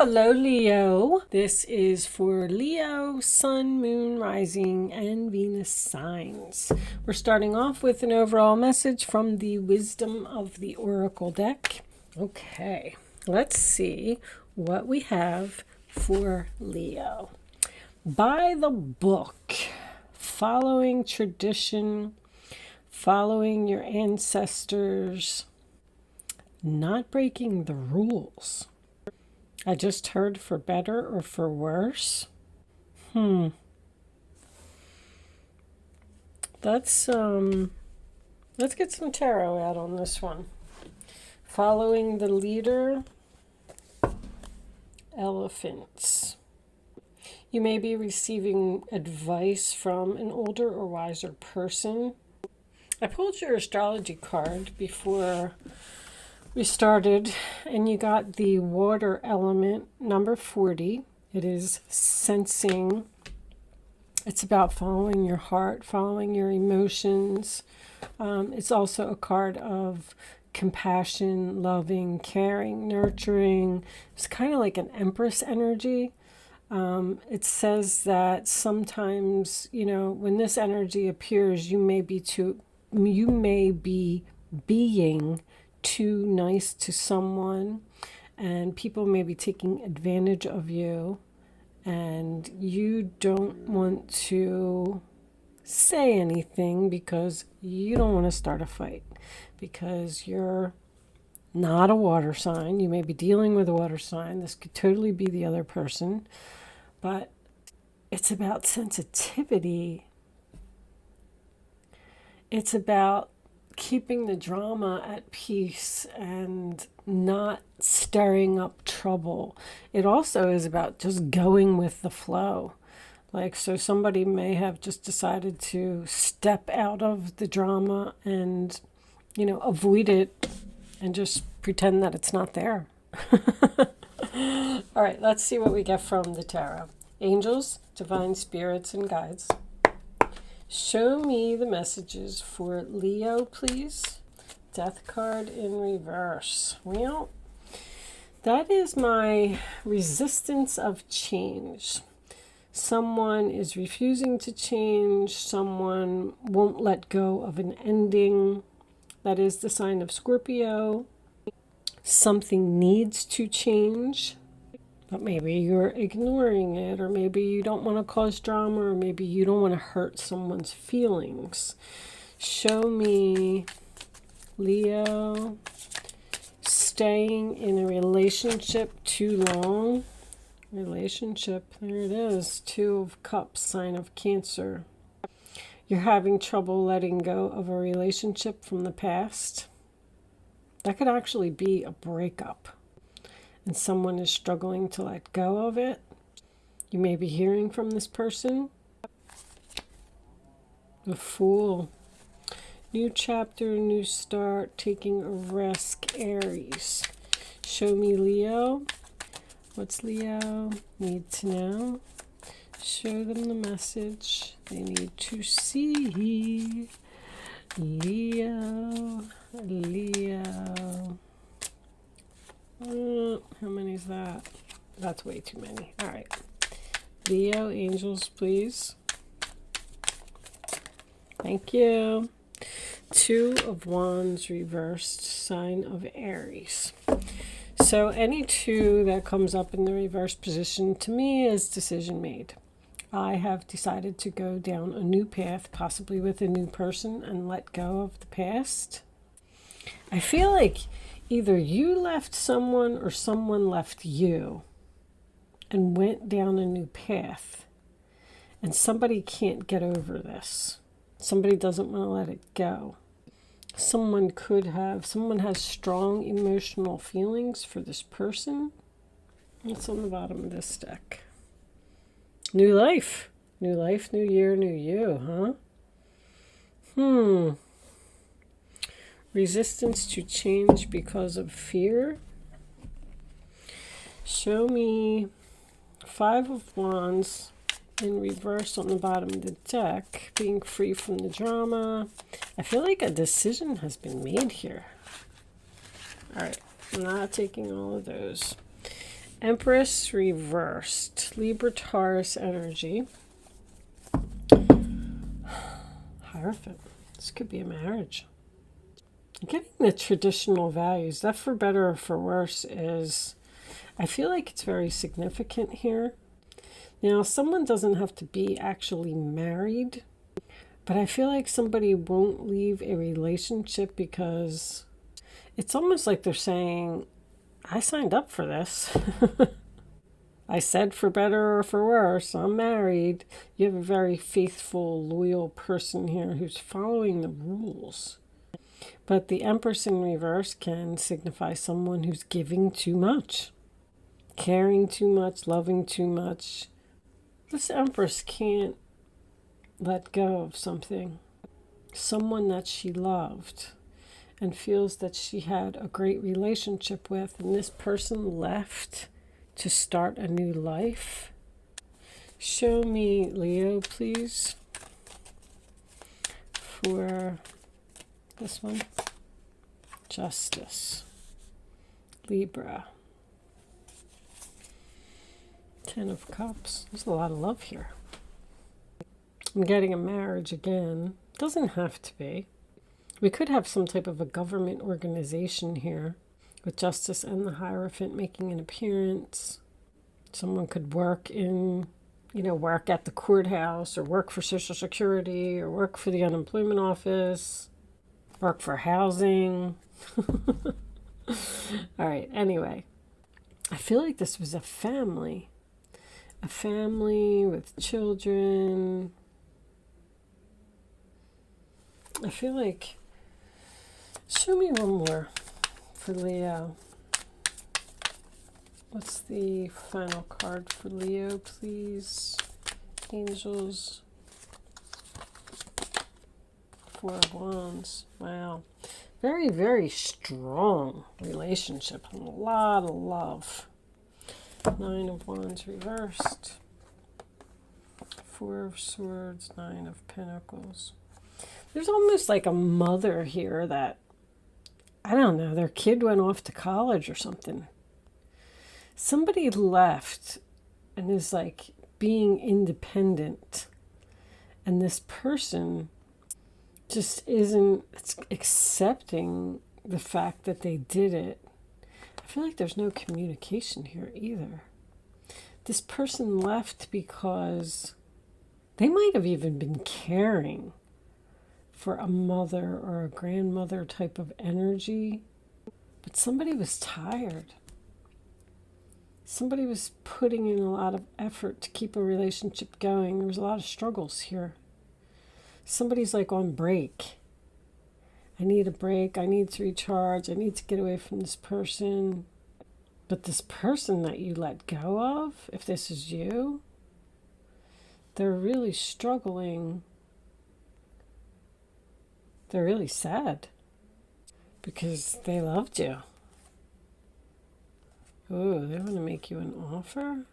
Hello, Leo. This is for Leo, Sun, Moon, Rising, and Venus signs. We're starting off with an overall message from the Wisdom of the Oracle deck. Okay, let's see what we have for Leo. By the book, following tradition, following your ancestors, not breaking the rules. I just heard for better or for worse. Let's get some tarot out on this one. Following the leader, elephants. You may be receiving advice from an older or wiser person. I pulled your astrology card before we started, and you got the water element, number 40. It is sensing. It's about following your heart, following your emotions. It's also a card of compassion, loving, caring, nurturing. It's kind of like an empress energy. It says that sometimes, when this energy appears, you may be being too nice to someone, and people may be taking advantage of you, and you don't want to say anything because you don't want to start a fight, because you're not a water sign. You may be dealing with a water sign. This could totally be the other person, but it's about sensitivity. It's about keeping the drama at peace and not stirring up trouble. It also is about just going with the flow. So somebody may have just decided to step out of the drama and, avoid it and just pretend that it's not there. All right, let's see what we get from the tarot. Angels, divine spirits, and guides. Show me the messages for Leo, please. Death card in reverse. Well, that is my resistance of change. Someone is refusing to change. Someone won't let go of an ending. That is the sign of Scorpio. Something needs to change, but maybe you're ignoring it, or maybe you don't want to cause drama, or maybe you don't want to hurt someone's feelings. Show me, Leo, staying in a relationship too long. Relationship, there it is. 2 of Cups, sign of Cancer. You're having trouble letting go of a relationship from the past. That could actually be a breakup, and someone is struggling to let go of it. You may be hearing from this person. The Fool. New chapter, new start, taking a risk, Aries. Show me, Leo. What's Leo need to know? Show them the message they need to see. Leo. How many is that? That's way too many. All right. Leo, angels, please. Thank you. 2 of Wands reversed, sign of Aries. So any 2 that comes up in the reverse position to me is decision made. I have decided to go down a new path, possibly with a new person, and let go of the past. I feel like either you left someone or someone left you and went down a new path, and somebody can't get over this. Somebody doesn't want to let it go. Someone has strong emotional feelings for this person. What's on the bottom of this deck? New life. New life, new year, new you, huh? Resistance to change because of fear. Show me 5 of Wands in reverse on the bottom of the deck. Being free from the drama. I feel like a decision has been made here. All right, I'm not taking all of those. Empress reversed. Libra Taurus energy. Hierophant. This could be a marriage. Getting the traditional values, that for better or for worse is, I feel like it's very significant here. Now, someone doesn't have to be actually married, but I feel like somebody won't leave a relationship because it's almost like they're saying, I signed up for this. I said for better or for worse, I'm married. You have a very faithful, loyal person here who's following the rules. But the Empress in reverse can signify someone who's giving too much, caring too much, loving too much. This Empress can't let go of something, someone that she loved and feels that she had a great relationship with, and this person left to start a new life. Show me Leo, please, for this one. Justice. Libra. Ten of Cups. There's a lot of love here. I'm getting a marriage again. Doesn't have to be. We could have some type of a government organization here with Justice and the Hierophant making an appearance. Someone could work in, work at the courthouse or work for Social Security or work for the unemployment office, work for housing. All right, anyway, I feel like this was a family with children. I feel like, show me one more for Leo. What's the final card for Leo, please? Angels. Four of Wands. Wow. Very, very strong relationship. A lot of love. Nine of Wands reversed. Four of Swords. Nine of Pentacles. There's almost like a mother here that, I don't know, their kid went off to college or something. Somebody left and is like being independent. And this person just isn't accepting the fact that they did it. I feel like there's no communication here either. This person left because they might have even been caring for a mother or a grandmother type of energy, but somebody was tired. Somebody was putting in a lot of effort to keep a relationship going. There was a lot of struggles here. Somebody's like on break. I need a break. I need to recharge. I need to get away from this person. But this person that you let go of, if this is you, they're really struggling. They're really sad because they loved you. Oh, they want to make you an offer?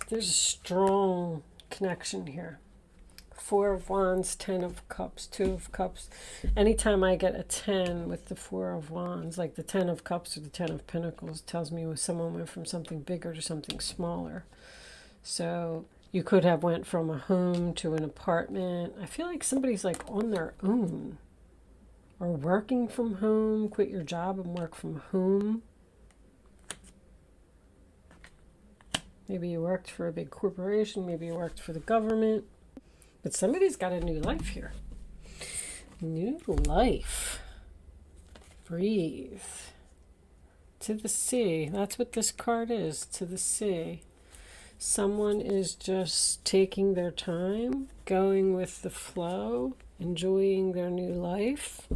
There's a strong connection here. Four of Wands, Ten of Cups, Two of Cups. Anytime I get a 10 with the Four of Wands, like the Ten of Cups or the Ten of Pentacles, tells me someone went from something bigger to something smaller. So you could have went from a home to an apartment. I feel like somebody's like on their own. Or working from home, quit your job and work from home. Maybe you worked for a big corporation, maybe you worked for the government. But somebody's got a new life here. New life. Breathe. To the sea. That's what this card is, to the sea. Someone is just taking their time, going with the flow, enjoying their new life.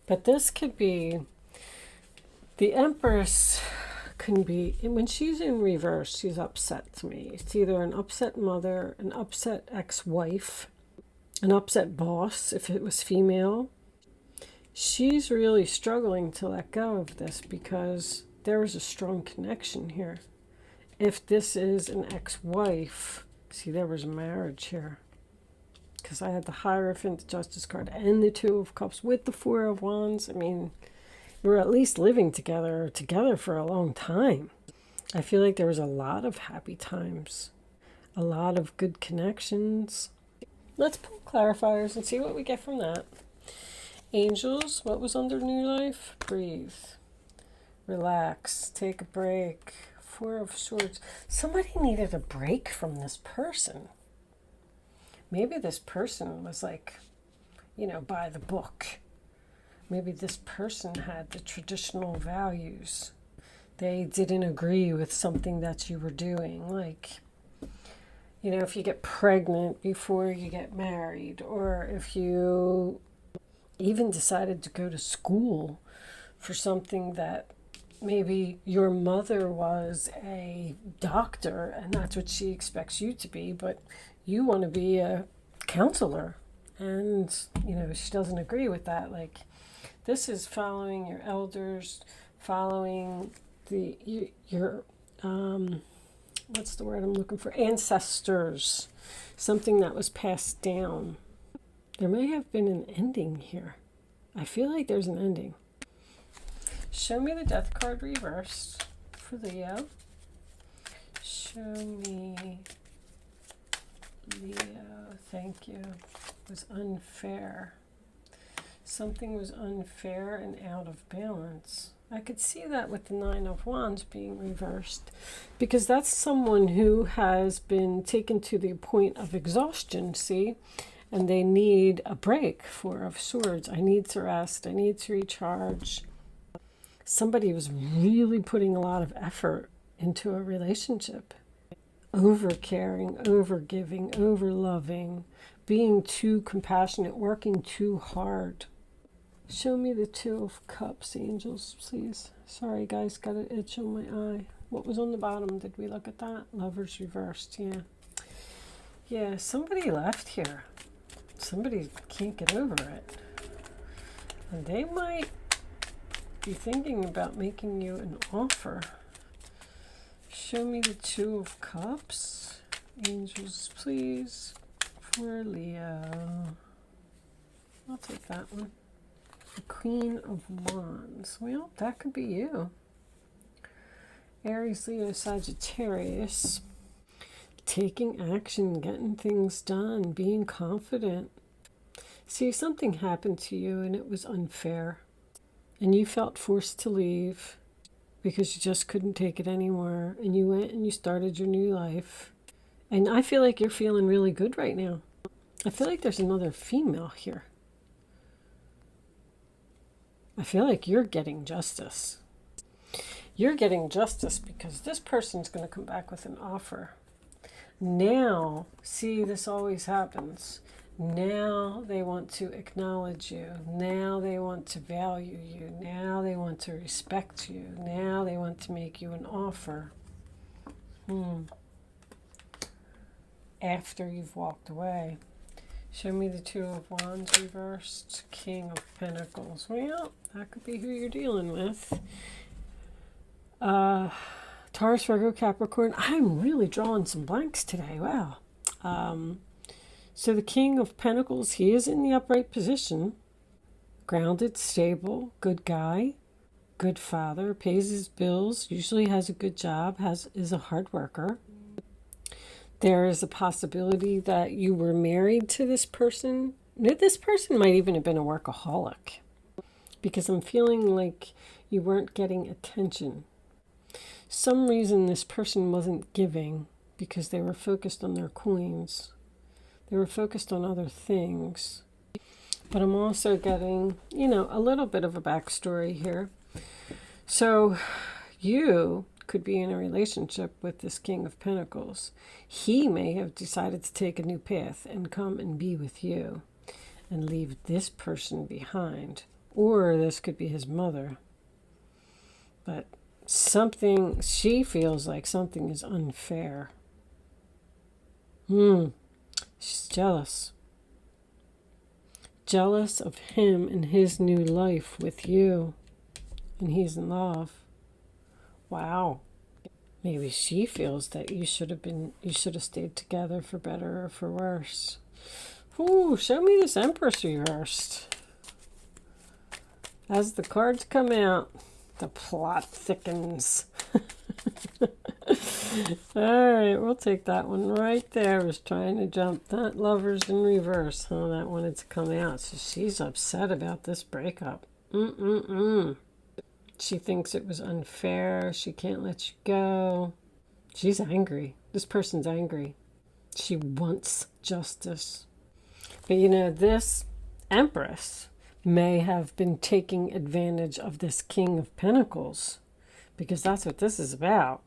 But this could be, the Empress can be, when she's in reverse, she's upset to me. It's either an upset mother, an upset ex-wife, an upset boss, if it was female. She's really struggling to let go of this because there is a strong connection here. If this is an ex-wife, see, there was a marriage here. Because I had the Hierophant, the Justice card, and the Two of Cups with the Four of Wands. I mean, were at least living together for a long time. I feel like there was a lot of happy times, a lot of good connections. Let's pull clarifiers and see what we get from that. Angels, what was under new life? Breathe. Relax. Take a break. Four of Swords. Somebody needed a break from this person. Maybe this person was like, by the book. Maybe this person had the traditional values. They didn't agree with something that you were doing. Like, if you get pregnant before you get married, or if you even decided to go to school for something that maybe your mother was a doctor and that's what she expects you to be, but you want to be a counselor and, she doesn't agree with that. Like, this is following your elders, following your what's the word I'm looking for? Ancestors. Something that was passed down. There may have been an ending here. I feel like there's an ending. Show me the Death card reversed for Leo. Show me Leo. Thank you. It was unfair. Something was unfair and out of balance. I could see that with the Nine of Wands being reversed, because that's someone who has been taken to the point of exhaustion, see? And they need a break. Four of Swords. I need to rest. I need to recharge. Somebody was really putting a lot of effort into a relationship. Over caring, over giving, over loving, being too compassionate, working too hard. Show me the Two of Cups, angels, please. Sorry, guys, got an itch on my eye. What was on the bottom? Did we look at that? Lovers reversed, yeah. Yeah, somebody left here. Somebody can't get over it. And they might be thinking about making you an offer. Show me the Two of Cups. Angels, please. For Leo. I'll take that one. The Queen of Wands. Well, that could be you. Aries, Leo, Sagittarius. Taking action, getting things done, being confident. See, something happened to you and it was unfair. And you felt forced to leave because you just couldn't take it anymore. And you went and you started your new life. And I feel like you're feeling really good right now. I feel like there's another female here. I feel like you're getting justice. You're getting justice because this person's going to come back with an offer. Now, see, this always happens. Now they want to acknowledge you. Now they want to value you. Now they want to respect you. Now they want to make you an offer. After you've walked away. Show me the Two of Wands reversed. King of Pentacles. Well, that could be who you're dealing with. Taurus, Virgo, Capricorn. I'm really drawing some blanks today. Wow. So the King of Pentacles, he is in the upright position. Grounded, stable, good guy, good father, pays his bills, usually has a good job, is a hard worker. There is a possibility that you were married to this person. This person might even have been a workaholic, because I'm feeling like you weren't getting attention. Some reason this person wasn't giving because they were focused on their coins. They were focused on other things. But I'm also getting, a little bit of a backstory here. So you could be in a relationship with this King of Pentacles. He may have decided to take a new path and come and be with you and leave this person behind. Or this could be his mother. But she feels like something is unfair. She's jealous. Jealous of him and his new life with you. And he's in love. Wow. Maybe she feels that you should have stayed together for better or for worse. Ooh, show me this Empress reversed. As the cards come out, the plot thickens. All right, we'll take that one right there. Was trying to jump that Lovers in reverse. Oh, that wanted to come out. So she's upset about this breakup. She thinks it was unfair. She can't let you go. She's angry. This person's angry. She wants justice. But you know, this Empress may have been taking advantage of this King of Pentacles, because that's what this is about.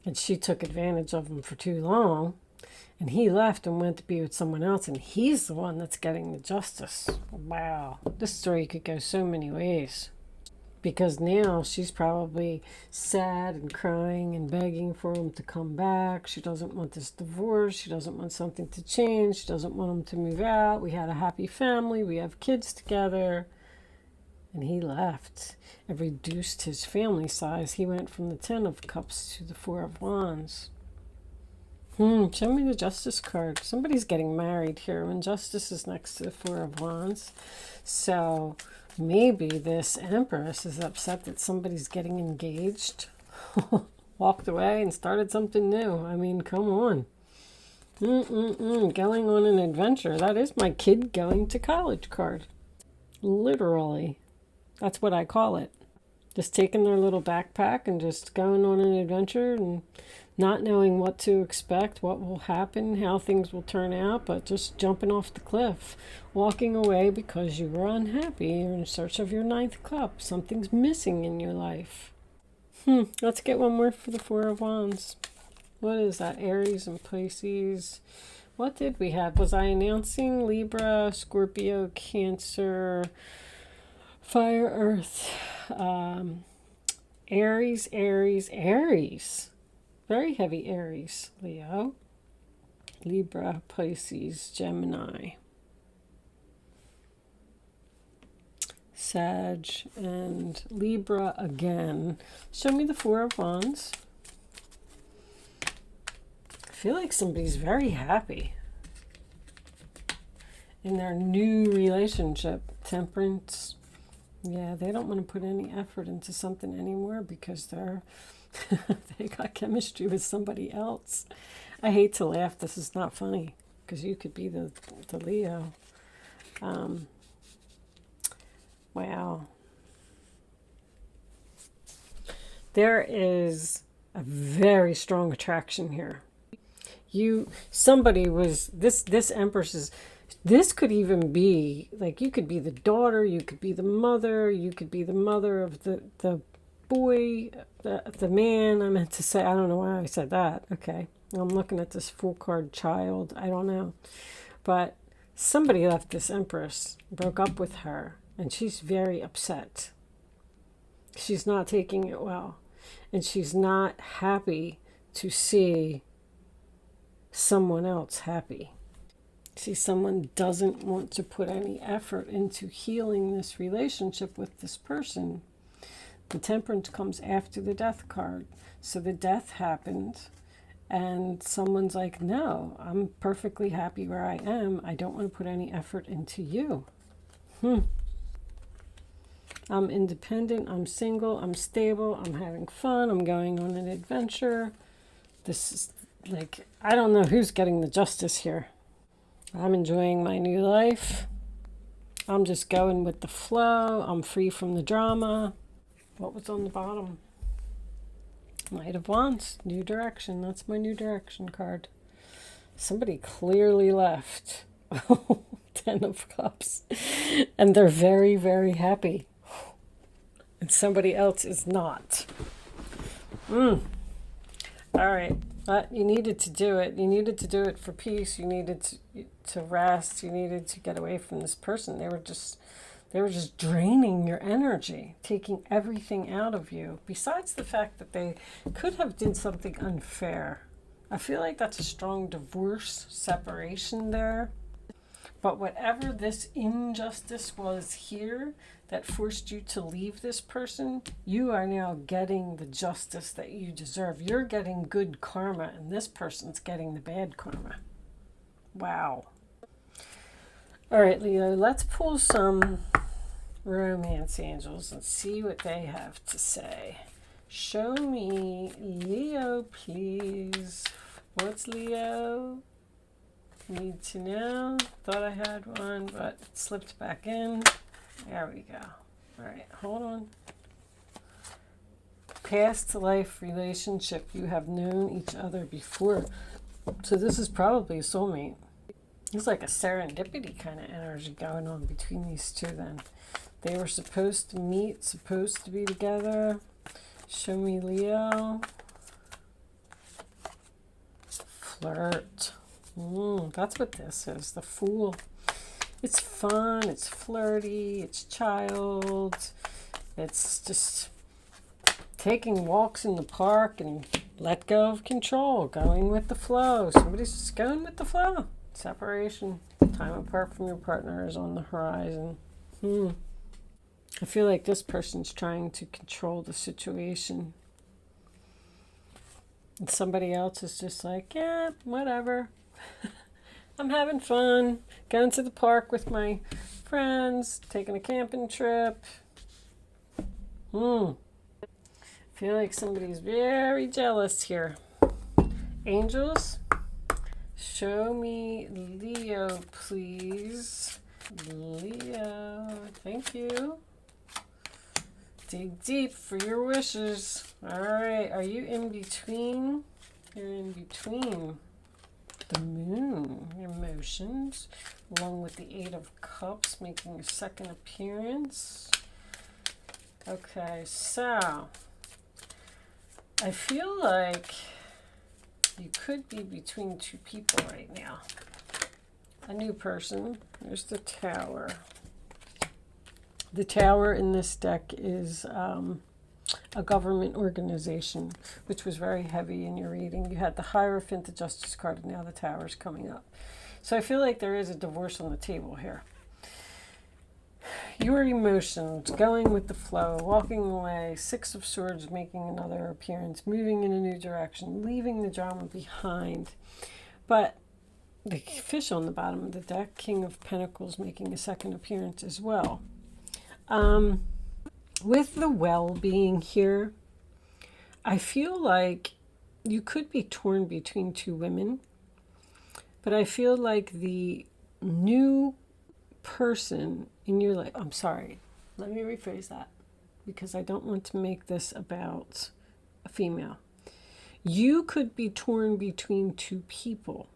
And she took advantage of him for too long, and he left and went to be with someone else, and he's the one that's getting the justice. Wow, this story could go so many ways, because now she's probably sad and crying and begging for him to come back. She doesn't want this divorce. She doesn't want something to change. She doesn't want him to move out. We had a happy family. We have kids together. And he left and reduced his family size. He went from the 10 of Cups to the 4 of Wands. Show me the Justice card. Somebody's getting married here when Justice is next to the 4 of Wands. So maybe this Empress is upset that somebody's getting engaged, walked away and started something new. I mean, come on. Going on an adventure. That is my kid going to college card. Literally. That's what I call it. Just taking their little backpack and just going on an adventure and not knowing what to expect, what will happen, how things will turn out, but just jumping off the cliff, walking away because you were unhappy. You're in search of your 9th cup. Something's missing in your life. Let's get one more for the 4 of Wands. What is that? Aries and Pisces. What did we have? Was I announcing Libra, Scorpio, Cancer, Fire, Earth, Aries, Aries, Aries. Very heavy Aries, Leo, Libra, Pisces, Gemini, Sag, and Libra again. Show me the 4 of Wands. I feel like somebody's very happy in their new relationship. Temperance. Yeah, they don't want to put any effort into something anymore because they got chemistry with somebody else. I hate to laugh. This is not funny because you could be the Leo. Wow. There is a very strong attraction here. Somebody was, this Empress is, this could even be, like, you could be the daughter, you could be the mother, you could be the mother of the boy, the man, I meant to say, I don't know why I said that. Okay, I'm looking at this full card child, I don't know. But somebody left this Empress, broke up with her, and she's very upset. She's not taking it well. And she's not happy to see someone else happy. See, someone doesn't want to put any effort into healing this relationship with this person. The Temperance comes after the Death card. So the death happened, and someone's like, no, I'm perfectly happy where I am. I don't want to put any effort into you. I'm independent, I'm single, I'm stable, I'm having fun, I'm going on an adventure. This is like, I don't know who's getting the justice here. I'm enjoying my new life. I'm just going with the flow. I'm free from the drama. What was on the bottom? Knight of Wands, new direction. That's my new direction card. Somebody clearly left. 10 of Cups. And they're very, very happy. And somebody else is not. All right. But you needed to do it. You needed to do it for peace. You needed to rest. You needed to get away from this person. They were just draining your energy, taking everything out of you. Besides the fact that they could have did something unfair. I feel like that's a strong divorce, separation there. But whatever this injustice was here that forced you to leave this person, you are now getting the justice that you deserve. You're getting good karma, and this person's getting the bad karma. Wow. All right, Leo, let's pull some romance angels and see what they have to say. Show me Leo, please. What's Leo? Need to know. Thought I had one, but it slipped back in. There we go. All right, hold on. Past life relationship. You have known each other before. So this is probably a soulmate. It's like a serendipity kind of energy going on between these two then. They were supposed to meet, supposed to be together. Show me Leo. Flirt. That's what this is, the Fool. It's fun, it's flirty, it's child. It's just taking walks in the park and let go of control, going with the flow. Somebody's just going with the flow. Separation, time apart from your partner is on the horizon. I feel like this person's trying to control the situation. And somebody else is just like, yeah, whatever. I'm having fun, going to the park with my friends, taking a camping trip. I feel like somebody's very jealous here. Angels, show me Leo, please. Leo, thank you. Dig deep for your wishes. All right, are you in between? You're in between. The Moon, emotions, along with the Eight of Cups, making a second appearance. Okay, so I feel like you could be between two people right now. A new person. There's the Tower. The Tower in this deck is a government organization, which was very heavy in your reading. You had the Hierophant, the Justice card, and now the Tower's coming up. So I feel like there is a divorce on the table here. Your emotions, going with the flow, walking away, Six of Swords making another appearance, moving in a new direction, leaving the drama behind. But the fish on the bottom of the deck, King of Pentacles, making a second appearance as well. With the well being here, I feel like you could be torn between two women, but I feel like the new person in your life, I'm sorry, let me rephrase that because I don't want to make this about a female. You could be torn between two people.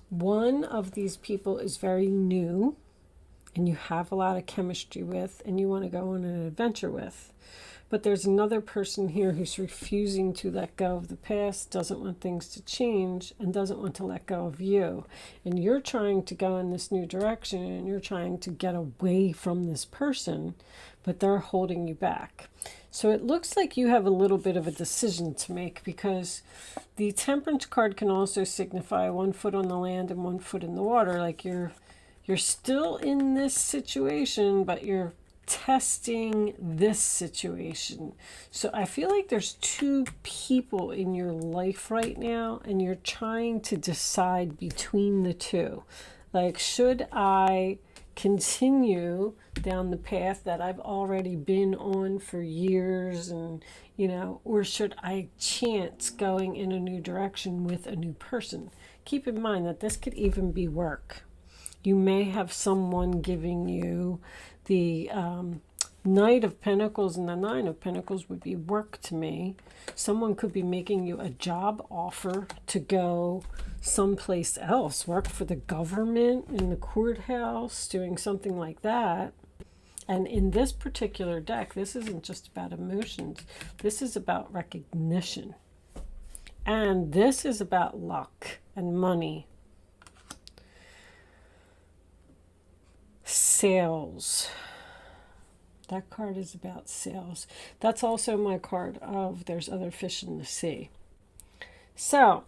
One of these people is very new and you have a lot of chemistry with and you want to go on an adventure with. But there's another person here who's refusing to let go of the past, doesn't want things to change, and doesn't want to let go of you. And you're trying to go in this new direction, and you're trying to get away from this person, but they're holding you back. So it looks like you have a little bit of a decision to make, because the Temperance card can also signify 1 foot on the land and 1 foot in the water. Like you're still in this situation, but you're testing this situation. So I feel like there's two people in your life right now, and you're trying to decide between the two. Like, should I continue down the path that I've already been on for years, and or should I chance going in a new direction with a new person? Keep in mind that this could even be work. You may have someone giving you the Knight of Pentacles, and the Nine of Pentacles would be work to me. Someone could be making you a job offer to go someplace else, work for the government, in the courthouse, doing something like that. And in this particular deck, this isn't just about emotions. This is about recognition. And this is about luck and money. Sales. That card is about sales. That's also my card of there's other fish in the sea. So,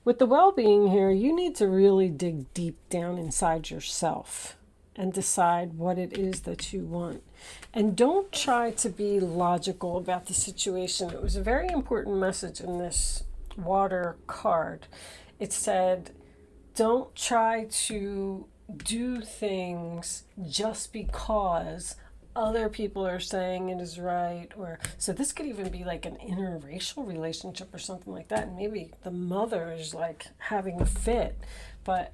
with the well-being here, you need to really dig deep down inside yourself and decide what it is that you want. And don't try to be logical about the situation. It was a very important message in this water card. It said, don't try to do things just because other people are saying it is right, or so this could even be like an interracial relationship or something like that, and maybe the mother is like having a fit, but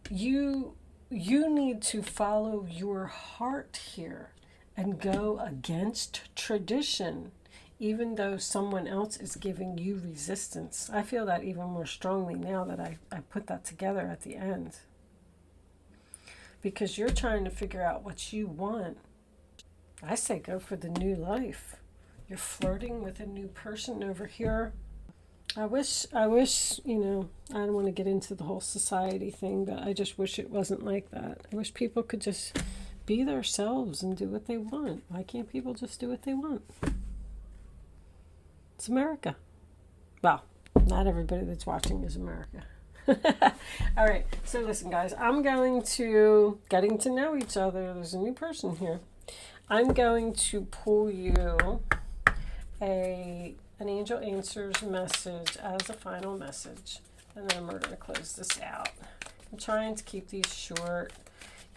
you need to follow your heart here and go against tradition, even though someone else is giving you resistance. I feel that even more strongly now that I put that together at the end, because you're trying to figure out what you want. I say go for the new life. You're flirting with a new person over here. I wish, I don't want to get into the whole society thing, but I just wish it wasn't like that. I wish people could just be themselves and do what they want. Why can't people just do what they want? It's America. Well, not everybody that's watching is America. All right, so listen, guys, I'm going to getting to know each other. There's a new person here. I'm going to pull you an angel answers message as a final message, and then we're going to close this out. I'm trying to keep these short.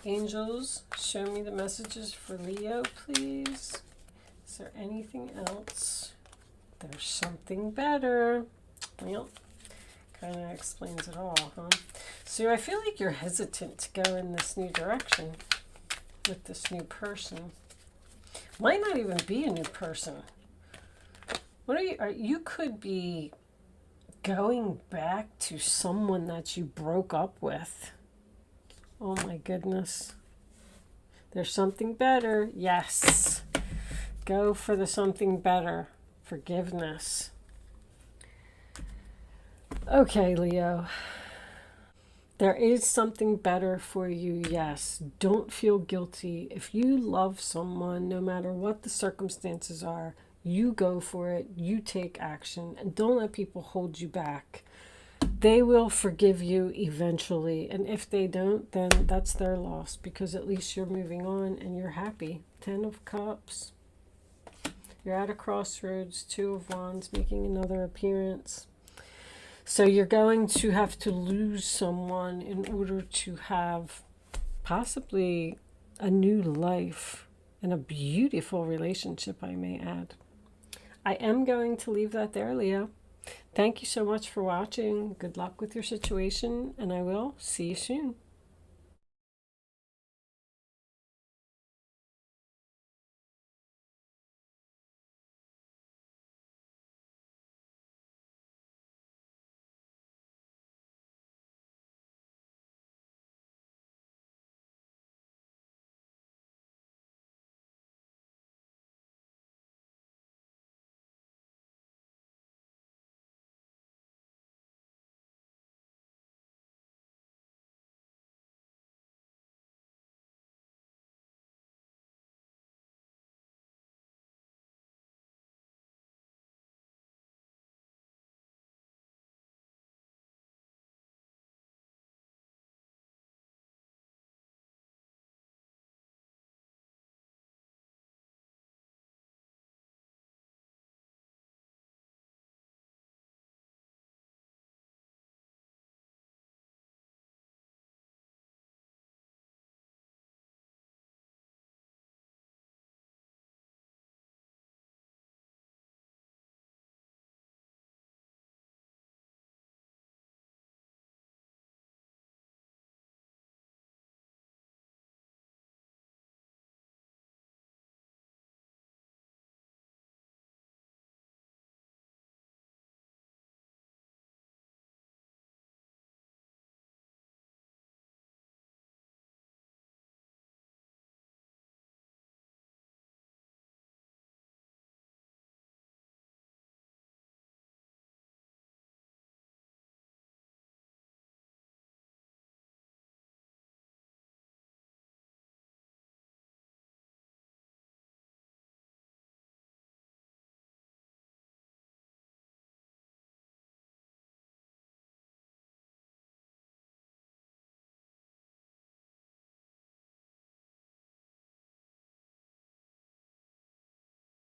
Angels, show me the messages for Leo, please. Is there anything else? There's something better. Well, kind of explains it all, huh? So I feel like you're hesitant to go in this new direction with this new person. Might not even be a new person. What you could be going back to someone that you broke up with. Oh my goodness. There's something better. Yes. Go for the something better. Forgiveness. Okay, Leo. There is something better for you, yes. Don't feel guilty. If you love someone, no matter what the circumstances are, you go for it, you take action, and don't let people hold you back. They will forgive you eventually, and if they don't, then that's their loss, because at least you're moving on and you're happy. 10 of Cups. You're at a crossroads. 2 of Wands making another appearance. So you're going to have to lose someone in order to have possibly a new life and a beautiful relationship, I may add. I am going to leave that there, Leo. Thank you so much for watching. Good luck with your situation, and I will see you soon.